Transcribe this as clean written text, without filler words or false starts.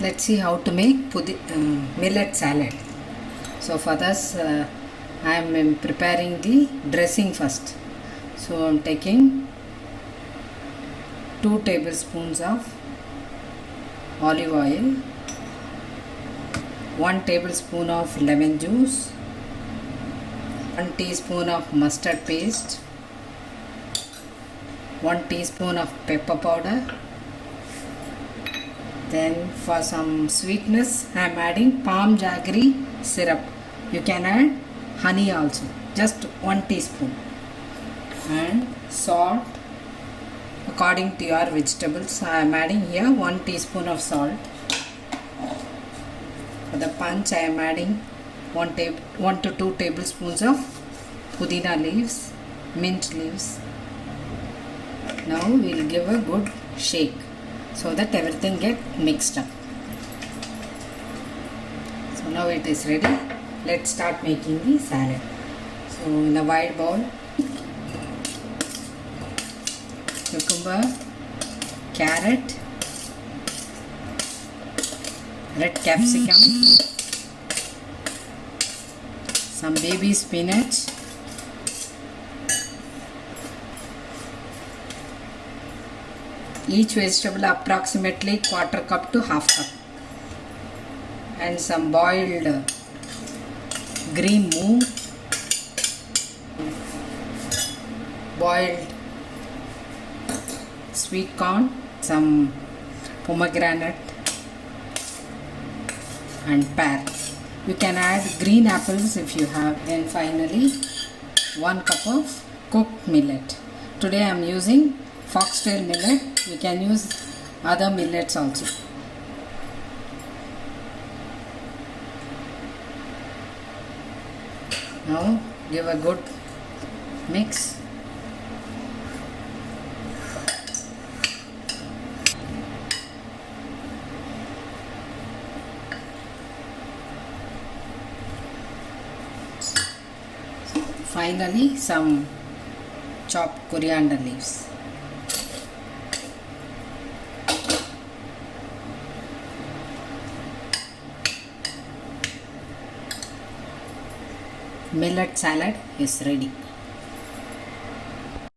Let's see how to make millet salad. So for this I am preparing the dressing first. So I am taking 2 tablespoons of olive oil, 1 tablespoon of lemon juice, 1 teaspoon of mustard paste, 1 teaspoon of pepper powder. Then for some sweetness I am adding palm jaggery syrup. You can add honey also, just 1 teaspoon, and salt according to your vegetables. I am adding here 1 teaspoon of salt. For the punch I am adding 1 to 2 tablespoons of pudina leaves, mint leaves. Now we will give a good shake so that everything get mixed up. So now it is ready. Let's start making the salad. So in a wide bowl, cucumber, carrot, red capsicum, some baby spinach, each vegetable approximately 1/4 cup to 1/2 cup, and some boiled green moong, boiled sweet corn, some pomegranate and pear. You can add green apples if you have. Then finally 1 cup of cooked millet. Today I am using Foxtail millet. You can use other millets also. Now give a good mix. Finally some chopped coriander leaves. Millet salad is ready.